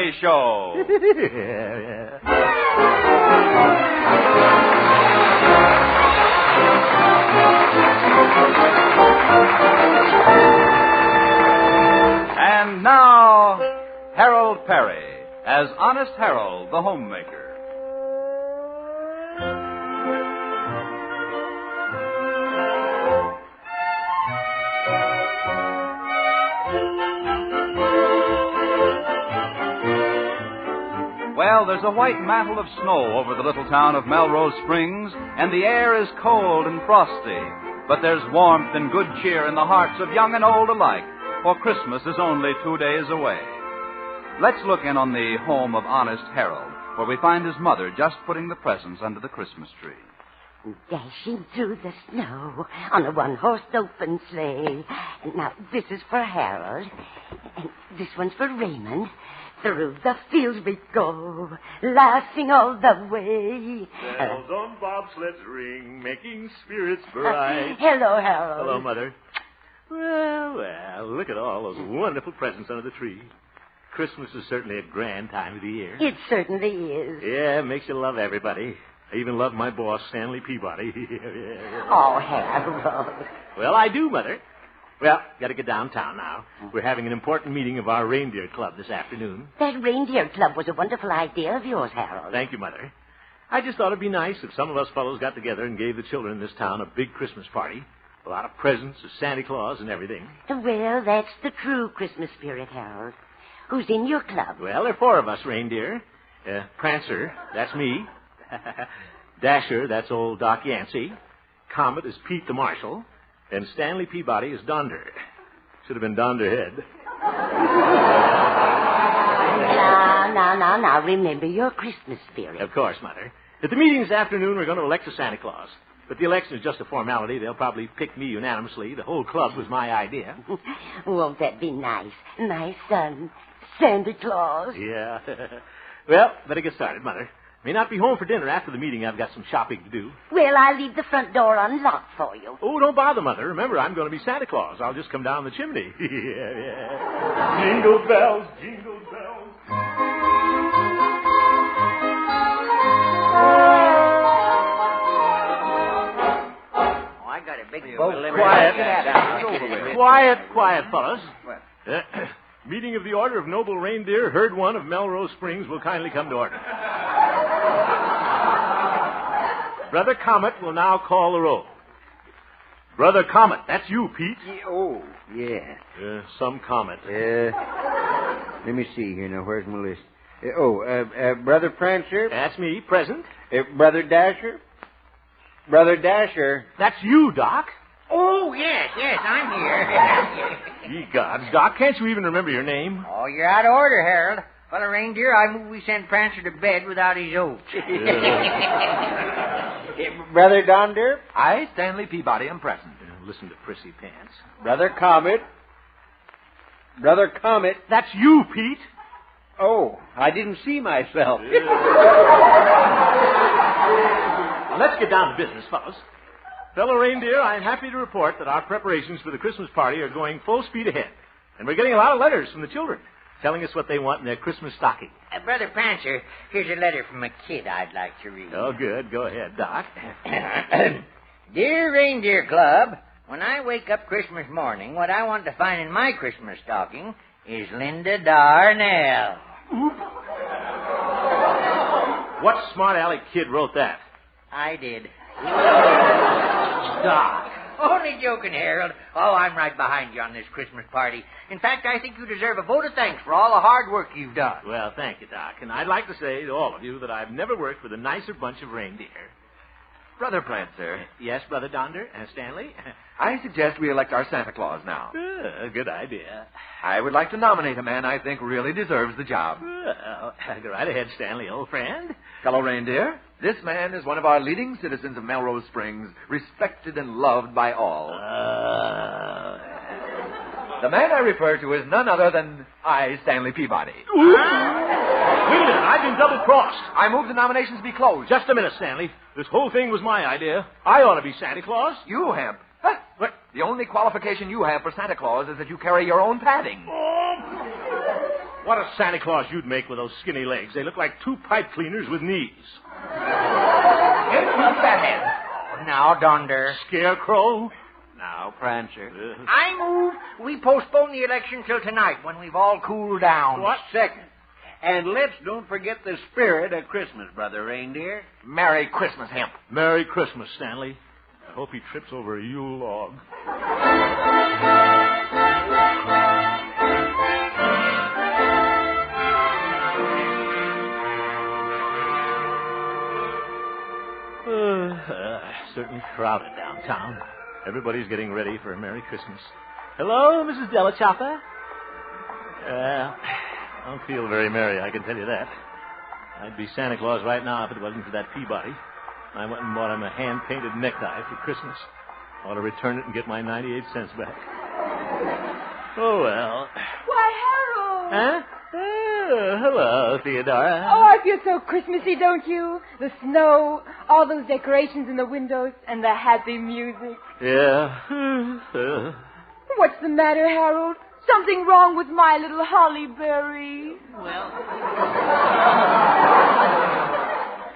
Perry Show. And now, Harold Perry as Honest Harold, the homemaker. Well, there's a white mantle of snow over the little town of Melrose Springs, and the air is cold and frosty. But there's warmth and good cheer in the hearts of young and old alike, for Christmas is only 2 days away. Let's look in on the home of Honest Harold, where we find his mother just putting the presents under the Christmas tree. Dashing through the snow on a one-horse open sleigh. Now, this is for Harold, and this one's for Raymond. Through the fields we go, laughing all the way. Bells on bobsleds ring, making spirits bright. Hello, Harold. Hello, Mother. Well, look at all those wonderful presents under the tree. Christmas is certainly a grand time of the year. It certainly is. Yeah, it makes you love everybody. I even love my boss, Stanley Peabody. Oh, Harold. Well, I do, Mother. Well, got to get downtown now. We're having an important meeting of our reindeer club this afternoon. That reindeer club was a wonderful idea of yours, Harold. Thank you, Mother. I just thought it'd be nice if some of us fellows got together and gave the children in this town a big Christmas party. A lot of presents, a Santa Claus, and everything. Well, that's the true Christmas spirit, Harold. Who's in your club? Well, there are 4 of us reindeer. Prancer, that's me. Dasher, that's old Doc Yancey. Comet is Pete the Marshal. And Stanley Peabody is Donder. Should have been Donderhead. Now, remember your Christmas spirit. Of course, Mother. At the meeting this afternoon, we're going to elect a Santa Claus. But the election is just a formality. They'll probably pick me unanimously. The whole club was my idea. Won't that be nice? My son, Santa Claus. Yeah. Well, better get started, Mother. May not be home for dinner after the meeting. I've got some shopping to do. Well, I'll leave the front door unlocked for you. Oh, don't bother, Mother. Remember, I'm going to be Santa Claus. I'll just come down the chimney. Yeah. Jingle bells, jingle bells. Oh, I got a big boat. Quiet, fellas. Meeting of the Order of Noble Reindeer, Herd 1 of Melrose Springs will kindly come to order. Brother Comet will now call the roll. Brother Comet, that's you, Pete. Yeah. Some Comet. Let me see here now. Where's my list? Brother Prancer. That's me, present. Brother Dasher. Brother Dasher. That's you, Doc. Oh, yes, I'm here. Ye gods, Doc, can't you even remember your name? Oh, you're out of order, Harold. Fellow reindeer, I move we send Prancer to bed without his oats. Brother Donder. I, Stanley Peabody, am present. Listen to Prissy Pants. Brother Comet. Brother Comet. That's you, Pete. Oh, I didn't see myself. Now, let's get down to business, fellas. Fellow reindeer, I'm happy to report that our preparations for the Christmas party are going full speed ahead. And we're getting a lot of letters from the children telling us what they want in their Christmas stocking. Brother Prancer, here's a letter from a kid I'd like to read. Oh, good. Go ahead, Doc. Dear Reindeer Club, when I wake up Christmas morning, what I want to find in my Christmas stocking is Linda Darnell. What smart aleck kid wrote that? I did. Doc. Only joking, Harold. Oh, I'm right behind you on this Christmas party. In fact, I think you deserve a vote of thanks for all the hard work you've done. Well, thank you, Doc. And I'd like to say to all of you that I've never worked with a nicer bunch of reindeer. Brother Prancer. Yes, Brother Donder? Stanley? I suggest we elect our Santa Claus now. Good idea. I would like to nominate a man I think really deserves the job. Well, go right ahead, Stanley, old friend. Fellow reindeer, this man is one of our leading citizens of Melrose Springs, respected and loved by all. The man I refer to is none other than I, Stanley Peabody. Wait a minute, I've been double-crossed. I move the nominations be closed. Just a minute, Stanley. This whole thing was my idea. I ought to be Santa Claus. You, Hemp. Huh? What? The only qualification you have for Santa Claus is that you carry your own padding. What a Santa Claus you'd make with those skinny legs. They look like two pipe cleaners with knees. Now, Donder. Scarecrow? Now, Prancer. I move we postpone the election till tonight when we've all cooled down. What? Second. And let's don't forget the spirit of Christmas, Brother Reindeer. Merry Christmas, Hemp. Merry Christmas, Stanley. I hope he trips over a Yule log. Certainly crowded downtown. Everybody's getting ready for a Merry Christmas. Hello, Mrs. Delachapa? I don't feel very merry, I can tell you that. I'd be Santa Claus right now if it wasn't for that Peabody. I went and bought him a hand-painted necktie for Christmas. I ought to return it and get my 98 cents back. Oh, well. Why, Harold! Huh? Oh, hello, Theodora. Oh, I feel so Christmassy, don't you? The snow, all those decorations in the windows, and the happy music. Yeah. What's the matter, Harold? Something wrong with my little Hollyberry?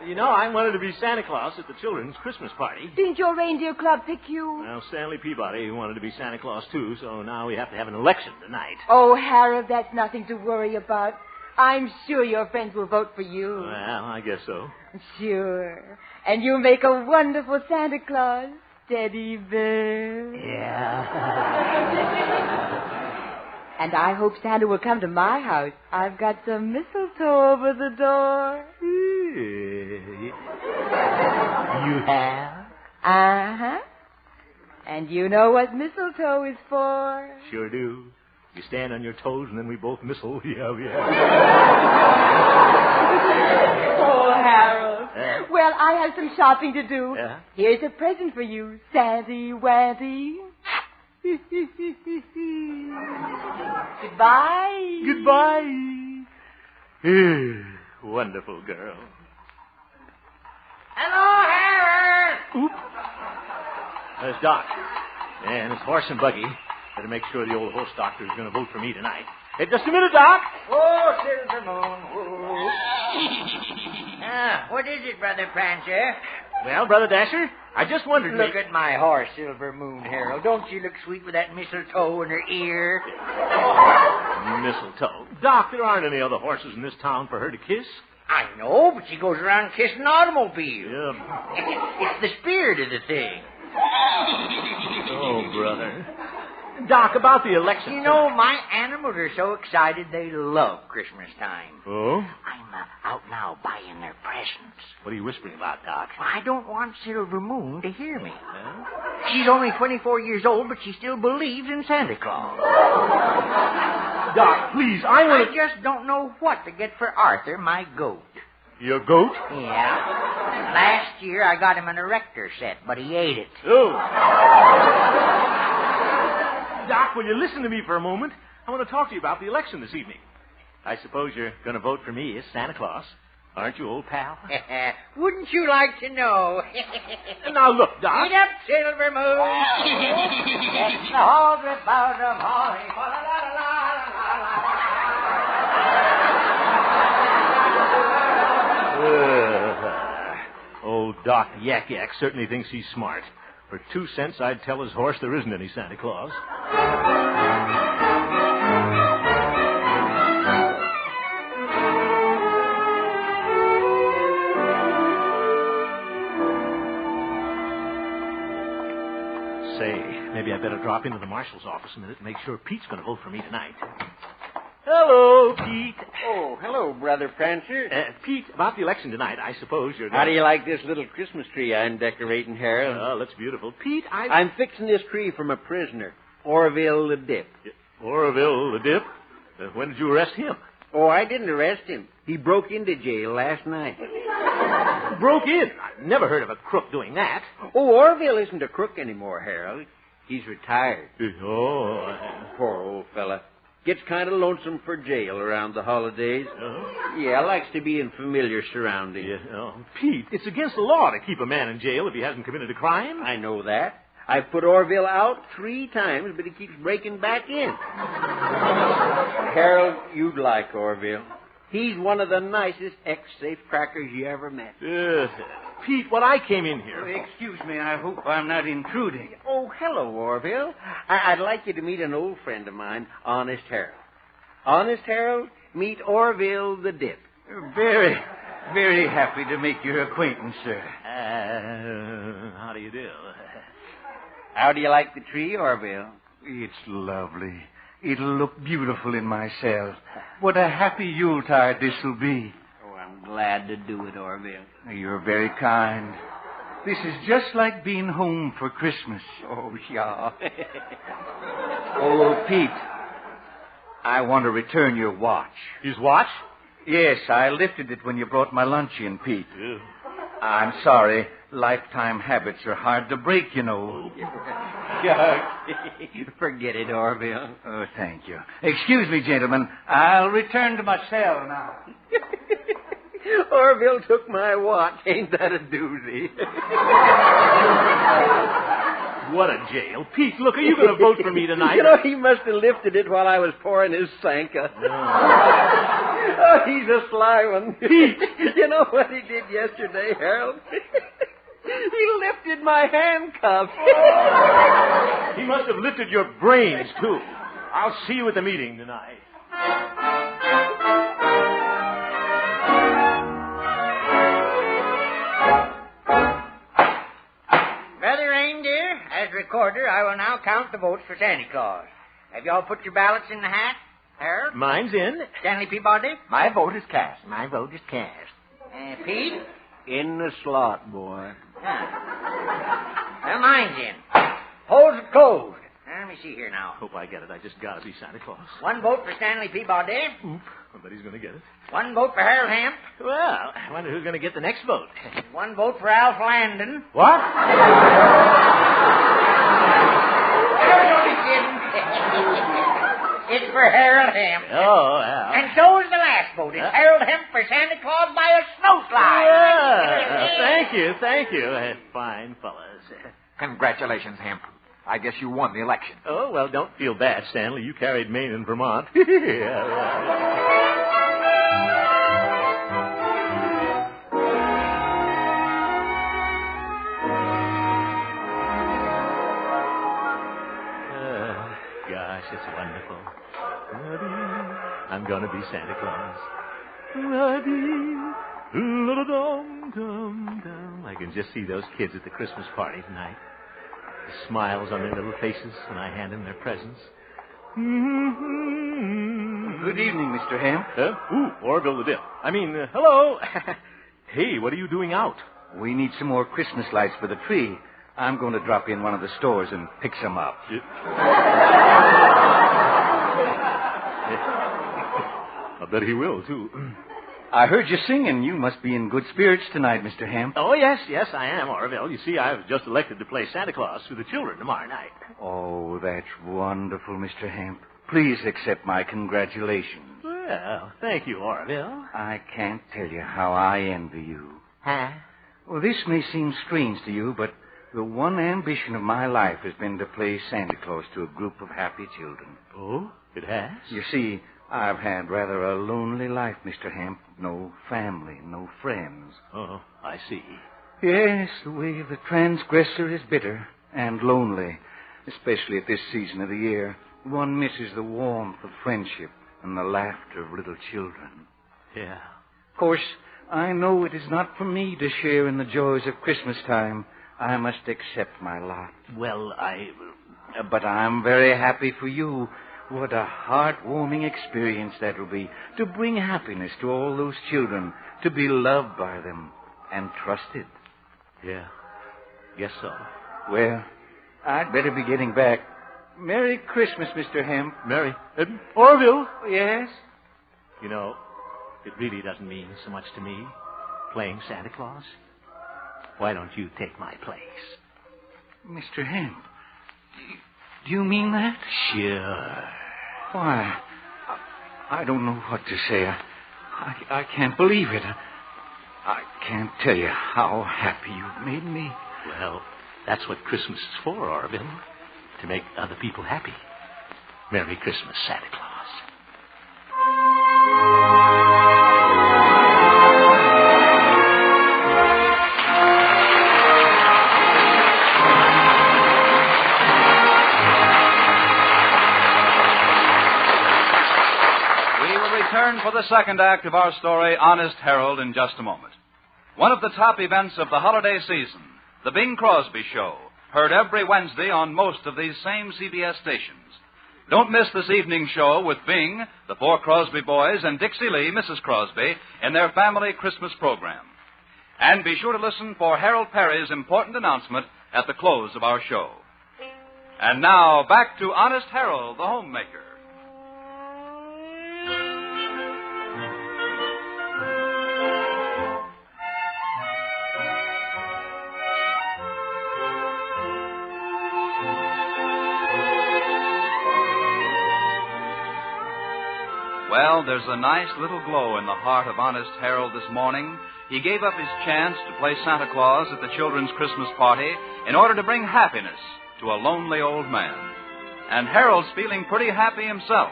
You know, I wanted to be Santa Claus at the children's Christmas party. Didn't your reindeer club pick you? Well, Stanley Peabody wanted to be Santa Claus, too, so now we have to have an election tonight. Oh, Harold, that's nothing to worry about. I'm sure your friends will vote for you. Well, I guess so. Sure. And you'll make a wonderful Santa Claus, Teddy Bear. Yeah. And I hope Santa will come to my house. I've got some mistletoe over the door. You have? Uh-huh. And you know what mistletoe is for? Sure do. You stand on your toes and then we both mistle. Yeah. Oh, Harold. Well, I have some shopping to do. Yeah? Here's a present for you, Santy Wanty. Goodbye. Goodbye. Wonderful girl. Hello, Harold! Oop. There's Doc. And his horse and buggy. Better make sure the old horse doctor is going to vote for me tonight. Hey, just a minute, Doc. Oh, Silver Moon. Whoa. What is it, Brother Prancer? Well, Brother Dasher, I just wondered... Look at my horse, Silver Moon, Harold. Don't she look sweet with that mistletoe in her ear? Mistletoe. Doc, there aren't any other horses in this town for her to kiss. I know, but she goes around kissing automobiles. Yeah. It's the spirit of the thing. Oh, brother. Doc, about the election. You know, my animals are so excited they love Christmas time. Oh? I'm out now buying their presents. What are you whispering about, Doc? I don't want Silver Moon to hear me. Huh? She's only 24 years old, but she still believes in Santa Claus. Doc, please, I want I just don't know what to get for Arthur, my goat. Your goat? Yeah. Last year I got him an erector set, but he ate it. Oh. Doc, will you listen to me for a moment? I want to talk to you about the election this evening. I suppose you're going to vote for me as Santa Claus. Aren't you, old pal? Wouldn't you like to know? Now, look, Doc. Eat up, Silver Moon. It's the whole about of holly. Old Doc Yak Yak certainly thinks he's smart. For 2 cents, I'd tell his horse there isn't any Santa Claus. Say, maybe I better drop into the marshal's office a minute and make sure Pete's going to vote for me tonight. Hello, Pete. Oh, hello, Brother Prancer. Pete, about the election tonight, I suppose you're... How do you like this little Christmas tree I'm decorating, Harold? Oh, that's beautiful. Pete, I'm fixing this tree from a prisoner, Orville the Dip. Orville the Dip? When did you arrest him? Oh, I didn't arrest him. He broke into jail last night. Broke in? I've never heard of a crook doing that. Oh, Orville isn't a crook anymore, Harold. He's retired. Oh. Poor old fella. Gets kind of lonesome for jail around the holidays. Yeah, likes to be in familiar surroundings. Yeah. Oh, Pete, it's against the law to keep a man in jail if he hasn't committed a crime. I know that. I've put Orville out 3 times, but he keeps breaking back in. Harold, you'd like Orville. He's one of the nicest ex-safecrackers you ever met. Pete, when I came in here... Excuse me, I hope I'm not intruding. Oh, hello, Orville. I'd like you to meet an old friend of mine, Honest Harold. Honest Harold, meet Orville the Dip. Very, very happy to make your acquaintance, sir. How do you do? How do you like the tree, Orville? It's lovely. It'll look beautiful in my cell. What a happy Yuletide this'll be. Oh, I'm glad to do it, Orville. You're very kind. This is just like being home for Christmas. Oh, yeah. Oh, Pete, I want to return your watch. His watch? Yes, I lifted it when you brought my lunch in, Pete. Yeah. I'm sorry. Lifetime habits are hard to break, you know. Forget it, Orville. Oh, thank you. Excuse me, gentlemen. I'll return to my cell now. Orville took my watch. Ain't that a doozy? What a jail. Pete, look, are you going to vote for me tonight? You know, he must have lifted it while I was pouring his Sanka. Oh, he's a sly one. Pete! You know what he did yesterday, Harold? He lifted my handcuffs. He must have lifted your brains, too. I'll see you at the meeting tonight. Brother Reindeer, as recorder, I will now count the votes for Santa Claus. Have you all put your ballots in the hat? Harold? Mine's in. Stanley Peabody? My vote is cast. My vote is cast. Pete? In the slot, boy. Well, mine's in. Polls are closed. Let me see here now. Hope I get it. I just got to be Santa Claus. 1 vote for Stanley Peabody. Oop. I bet he's going to get it. 1 vote for Harold Hemp. Well, I wonder who's going to get the next vote. 1 vote for Alf Landon. What? It's for Harold Hemp. Oh, yeah. And so is the last vote. It's Harold Hemp for Santa Claus by a snowslide. Yeah. Thank you. Fine fellas. Congratulations, Hemp. I guess you won the election. Oh, well, don't feel bad, Stanley. You carried Maine and Vermont. Yeah. Gosh, it's wonderful. I'm going to be Santa Claus. I can just see those kids at the Christmas party tonight. The smiles on their little faces when I hand them their presents. Good evening, Mr. Hemp. Orville the Dip. Hello. Hey, what are you doing out? We need some more Christmas lights for the tree. I'm going to drop in one of the stores and pick some up. I bet he will, too. I heard you singing. You must be in good spirits tonight, Mr. Hemp. Oh, yes, I am, Orville. You see, I was just elected to play Santa Claus for the children tomorrow night. Oh, that's wonderful, Mr. Hemp. Please accept my congratulations. Well, thank you, Orville. I can't tell you how I envy you. Huh? Well, this may seem strange to you, but the one ambition of my life has been to play Santa Claus to a group of happy children. Oh, it has? You see, I've had rather a lonely life, Mr. Hemp. No family, no friends. Oh, I see. Yes, the way of the transgressor is bitter and lonely, especially at this season of the year. One misses the warmth of friendship and the laughter of little children. Yeah. Of course, I know it is not for me to share in the joys of Christmas time. I must accept my lot. Well, But I'm very happy for you. What a heartwarming experience that will be, to bring happiness to all those children, to be loved by them and trusted. Yeah, guess so. Well, I'd better be getting back. Merry Christmas, Mr. Hemp. Merry. Orville? Yes? You know, it really doesn't mean so much to me, playing Santa Claus. Why don't you take my place? Mr. Hemp, do you mean that? Sure. Why, I don't know what to say. I can't believe it. I can't tell you how happy you've made me. Well, That's what Christmas is for, Orville. To make other people happy. Merry Christmas, Santa Claus. Return for the second act of our story, Honest Harold, in just a moment. One of the top events of the holiday season, the Bing Crosby Show, heard every Wednesday on most of these same CBS stations. Don't miss this evening's show with Bing, the four Crosby boys, and Dixie Lee, Mrs. Crosby, in their family Christmas program. And be sure to listen for Harold Perry's important announcement at the close of our show. And now, back to Honest Harold, the homemaker. Well, there's a nice little glow in the heart of Honest Harold this morning. He gave up his chance to play Santa Claus at the children's Christmas party in order to bring happiness to a lonely old man. And Harold's feeling pretty happy himself.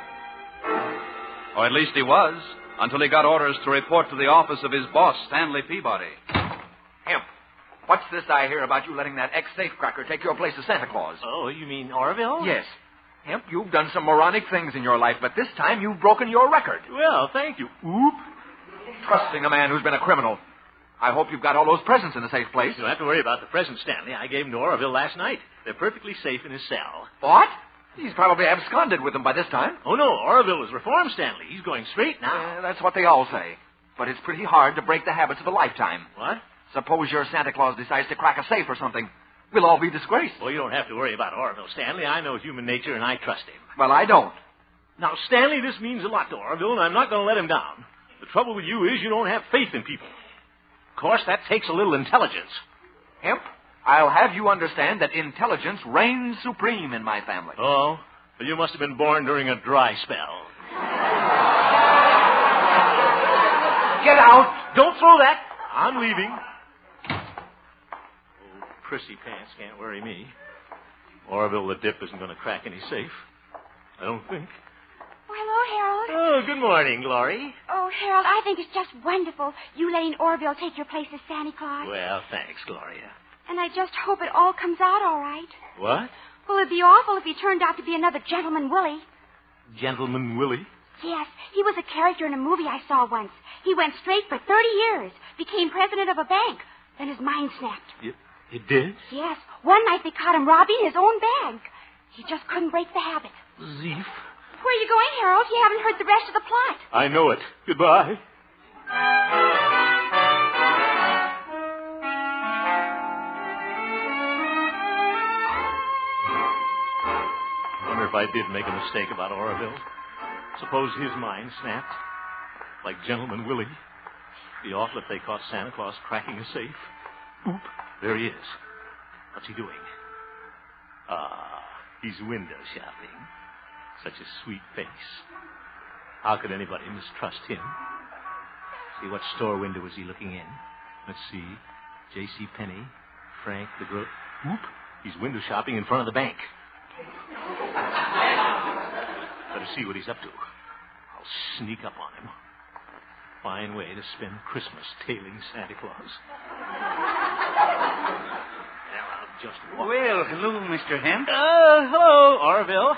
Or at least he was, until he got orders to report to the office of his boss, Stanley Peabody. Hemp, what's this I hear about you letting that ex-safecracker take your place as Santa Claus? Oh, you mean Orville? Yes. Hemp, you've done some moronic things in your life, but this time you've broken your record. Well, thank you. Oop. Trusting a man who's been a criminal. I hope you've got all those presents in a safe place. You don't have to worry about the presents, Stanley. I gave them to Orville last night. They're perfectly safe in his cell. What? He's probably absconded with them by this time. Oh, no. Orville was reformed, Stanley. He's going straight now. That's what they all say. But it's pretty hard to break the habits of a lifetime. What? Suppose your Santa Claus decides to crack a safe or something. We'll all be disgraced. Well, you don't have to worry about Orville, Stanley. I know human nature, and I trust him. Well, I don't. Now, Stanley, this means a lot to Orville, and I'm not going to let him down. The trouble with you is you don't have faith in people. Of course, that takes a little intelligence. Hemp, I'll have you understand that intelligence reigns supreme in my family. Oh? Well, you must have been born during a dry spell. Get out! Don't throw that! I'm leaving. Prissy pants can't worry me. Orville the Dip isn't going to crack any safe. I don't think. Oh, hello, Harold. Oh, good morning, Glory. Oh, Harold, I think it's just wonderful you letting Orville take your place as Santa Claus. Well, thanks, Gloria. And I just hope it all comes out all right. What? Well, it'd be awful if he turned out to be another Gentleman Willie. Gentleman Willie? Yes, he was a character in a movie I saw once. He went straight for 30 years, became president of a bank. Then his mind snapped. It did? Yes. One night they caught him robbing his own bank. He just couldn't break the habit. Zeef. Where are you going, Harold? You haven't heard the rest of the plot. I know it. Goodbye. Wonder if I did make a mistake about Orville. Suppose his mind snapped. Like Gentleman Willie. Be awful if they caught Santa Claus cracking a safe. Oop. There he is. What's he doing? He's window shopping. Such a sweet face. How could anybody mistrust him? See, what store window is he looking in? Let's see. J.C. Penney, Frank the Grocer. Whoop! He's window shopping in front of the bank. Better see what he's up to. I'll sneak up on him. Fine way to spend Christmas tailing Santa Claus. Just walk. Well, hello, Mr. Hemp. Hello, Orville.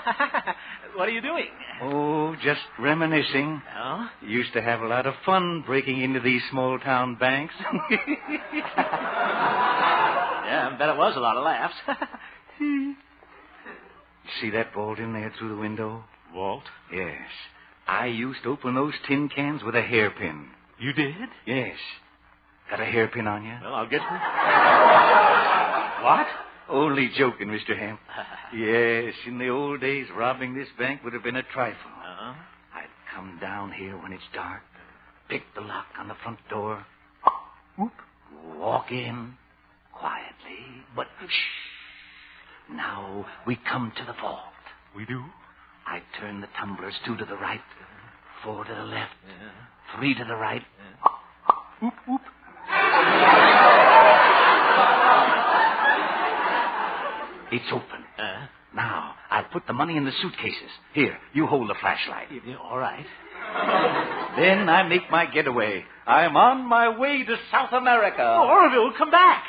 What are you doing? Oh, just reminiscing. Oh? Used to have a lot of fun breaking into these small-town banks. Yeah, I bet it was a lot of laughs. See that vault in there through the window? Vault? Yes. I used to open those tin cans with a hairpin. You did? Yes. Got a hairpin on you? Well, I'll get you. What? Only joking, Mr. Hemp. Yes, in the old days, robbing this bank would have been a trifle. Uh-huh. I'd come down here when it's dark, pick the lock on the front door, whoop, walk in quietly, but shh. Now we come to the vault. We do? I'd turn the tumblers 2 to the right, 4 to the left, 3 to the right. Whoop, whoop. It's open. Now, I'll put the money in the suitcases. Here, you hold the flashlight. All right. Then I make my getaway. I'm on my way to South America. Orville, come back.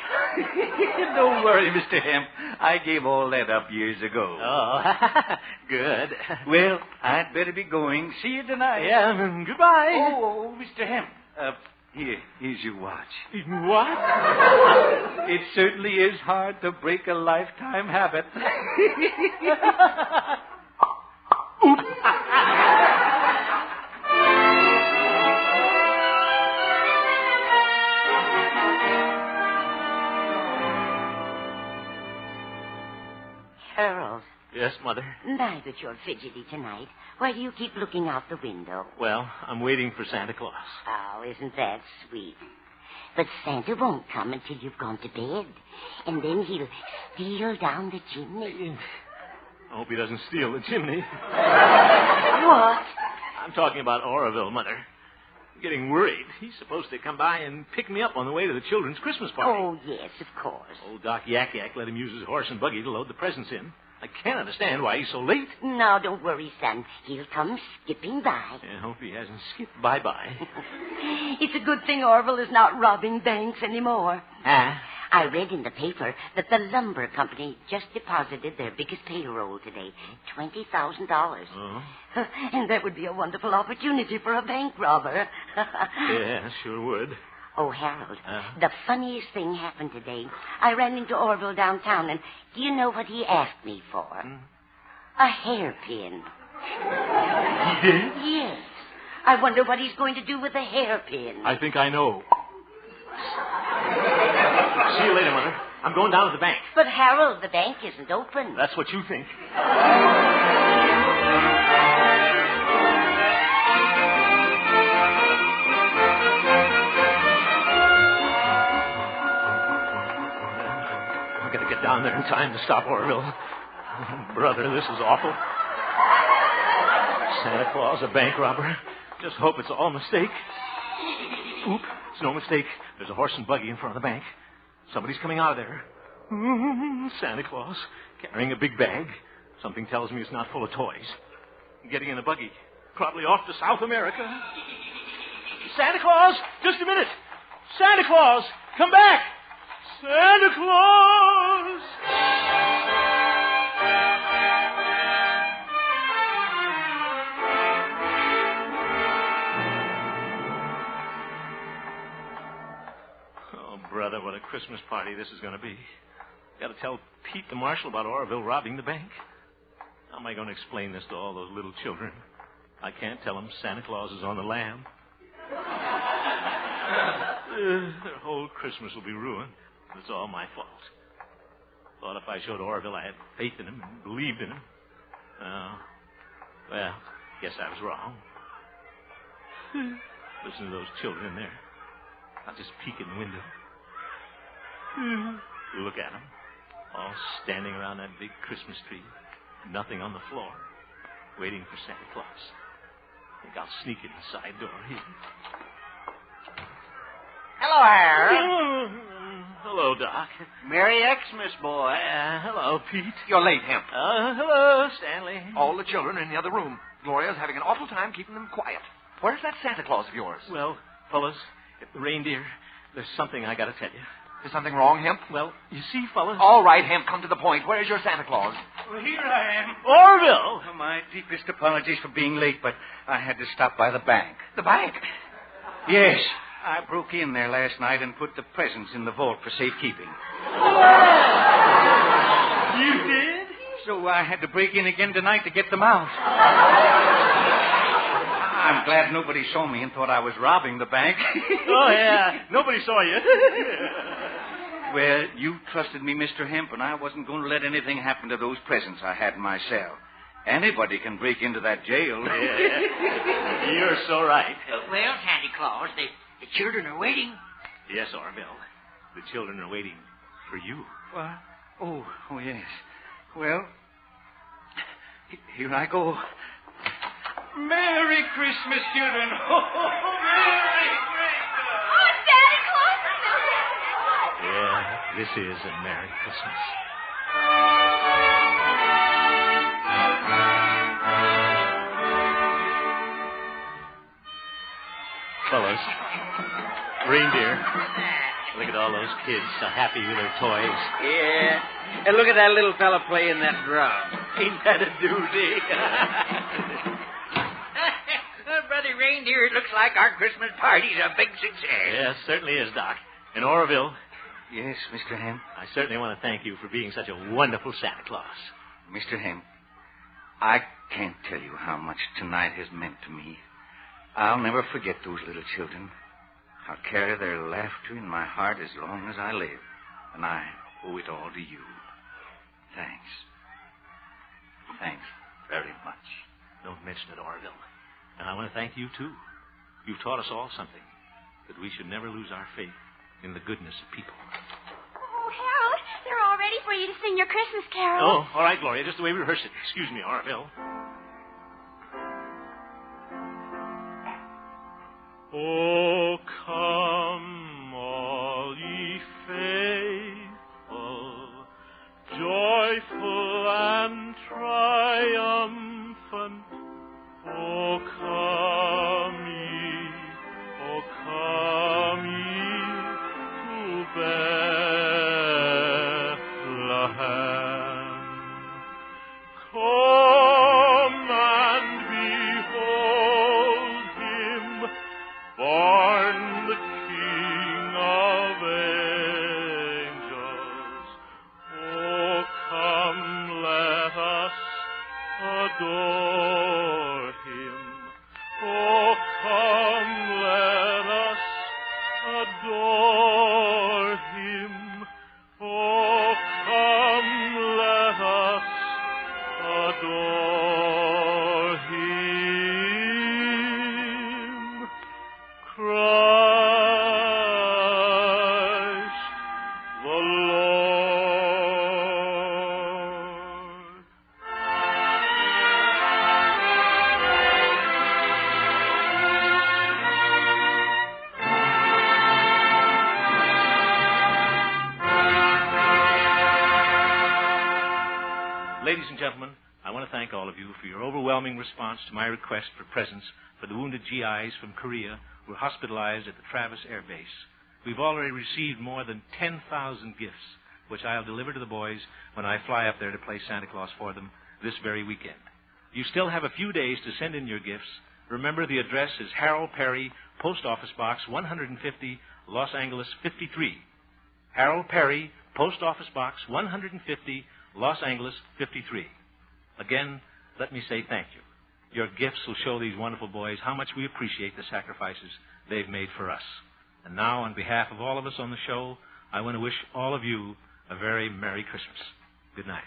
Don't worry, Mr. Hemp. I gave all that up years ago. Oh, good. Well, I'd better be going. See you tonight. Yeah, goodbye. Oh, Mr. Hemp. Here's your watch. What? It certainly is hard to break a lifetime habit. Harold. Yes, Mother? Now that you're fidgety tonight, why do you keep looking out the window? Well, I'm waiting for Santa Claus. Oh, isn't that sweet? But Santa won't come until you've gone to bed. And then he'll steal down the chimney. I hope he doesn't steal the chimney. What? I'm talking about Oroville, Mother. I'm getting worried. He's supposed to come by and pick me up on the way to the children's Christmas party. Oh, yes, of course. Old Doc Yak Yak let him use his horse and buggy to load the presents in. I can't understand why he's so late. Now, don't worry, son. He'll come skipping by. I hope he hasn't skipped bye-bye. It's a good thing Orville is not robbing banks anymore. I read in the paper that the lumber company just deposited their biggest payroll today, $20,000. Oh? And that would be a wonderful opportunity for a bank robber. Yeah, sure would. Oh, Harold, the funniest thing happened today. I ran into Orville downtown, and do you know what he asked me for? A hairpin. He did? Yes. I wonder what he's going to do with a hairpin. I think I know. See you later, Mother. I'm going down to the bank. But, Harold, the bank isn't open. That's what you think. I've got to get down there in time to stop Orville. Oh, brother, this is awful. Santa Claus, a bank robber. Just hope it's all a mistake. Oop, it's no mistake. There's a horse and buggy in front of the bank. Somebody's coming out of there. Santa Claus, carrying a big bag. Something tells me it's not full of toys. Getting in a buggy. Probably off to South America. Santa Claus, just a minute. Santa Claus, come back. Santa Claus. Brother, what a Christmas party this is going to be. Got to tell Pete the marshal about Oroville robbing the bank. How am I going to explain this to all those little children? I can't tell them Santa Claus is on the lam. Their whole Christmas will be ruined. It's all my fault. Thought if I showed Oroville I had faith in him and believed in him. Oh, well, guess I was wrong. Listen to those children in there. I'll just peek in the window. Look at them. All standing around that big Christmas tree. Nothing on the floor. Waiting for Santa Claus. I think I'll sneak in the side door here. Hello, Harold. Hello, Doc. Merry Xmas, boy. Hello, Pete. You're late, Hemp. Hello, Stanley. All the children are in the other room. Gloria's having an awful time keeping them quiet. Where's that Santa Claus of yours? Well, fellas, the reindeer, there's something I got to tell you. Is something wrong, Hemp? Well, you see, fellas... All right, Hemp, come to the point. Where's your Santa Claus? Well, here I am. Orville! Oh, my deepest apologies for being late, but I had to stop by the bank. The bank? Yes. I broke in there last night and put the presents in the vault for safekeeping. You did? So I had to break in again tonight to get them out. I'm glad nobody saw me and thought I was robbing the bank. Oh, yeah. Nobody saw you. Well, you trusted me, Mr. Hemp, and I wasn't going to let anything happen to those presents I had in my cell. Anybody can break into that jail. Yeah. You're so right. Well, Santa Claus, the children are waiting. Yes, Orville. The children are waiting for you. What? Oh, yes. Well, here I go. Merry Christmas, children. Merry Christmas. Oh, Santa Claus! Yeah, this is a Merry Christmas. fellows. Reindeer. Look at all those kids so happy with their toys. Yeah. And look at that little fella playing that drum. Ain't that a doozy? Brother Reindeer, it looks like our Christmas party's a big success. Yes, certainly is, Doc. In Oroville, Yes, Mr. Hen. I certainly want to thank you for being such a wonderful Santa Claus. Mr. Hen, I can't tell you how much tonight has meant to me. I'll never forget those little children. I'll carry their laughter in my heart as long as I live. And I owe it all to you. Thanks. Thanks very much. Don't mention it, Oroville. And I want to thank you, too. You've taught us all something, that we should never lose our faith in the goodness of people. Oh, Harold, they're all ready for you to sing your Christmas carol. Oh, all right, Gloria, just the way we rehearsed it. Excuse me, Oroville. Oh, come, all ye faithful, joyful and triumphant. Oh, come ye to Bethlehem. Come and behold him, born the King of angels. Oh, come, let us adore him. Oh, come, let us adore him. Oh, come, let us adore him. Christ the Lord. Ladies and gentlemen, I want to thank all of you for your overwhelming response to my request for presents for the wounded GIs from Korea who are hospitalized at the Travis Air Base. We've already received more than 10,000 gifts, which I'll deliver to the boys when I fly up there to play Santa Claus for them this very weekend. You still have a few days to send in your gifts. Remember, the address is Harold Perry, Post Office Box 150, Los Angeles 53. Harold Perry, Post Office Box 150, Los Angeles 53. Again, let me say thank you. Your gifts will show these wonderful boys how much we appreciate the sacrifices they've made for us. And now, on behalf of all of us on the show, I want to wish all of you a very Merry Christmas. Good night.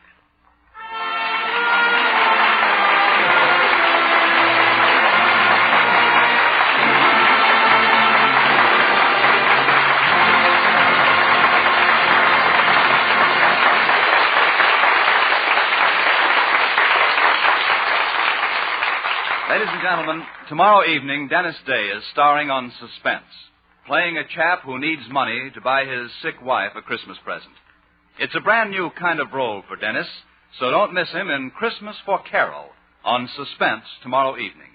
Ladies and gentlemen, tomorrow evening, Dennis Day is starring on Suspense, playing a chap who needs money to buy his sick wife a Christmas present. It's a brand new kind of role for Dennis, so don't miss him in Christmas for Carol on Suspense tomorrow evening.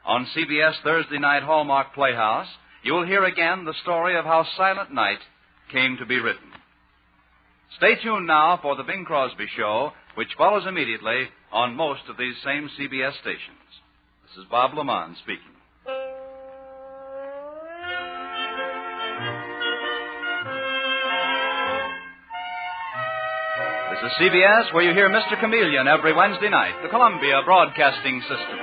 On CBS Thursday night Hallmark Playhouse, you'll hear again the story of how Silent Night came to be written. Stay tuned now for the Bing Crosby Show, which follows immediately on most of these same CBS stations. This is Bob Lamont speaking. This is CBS, where you hear Mr. Chameleon every Wednesday night, the Columbia Broadcasting System.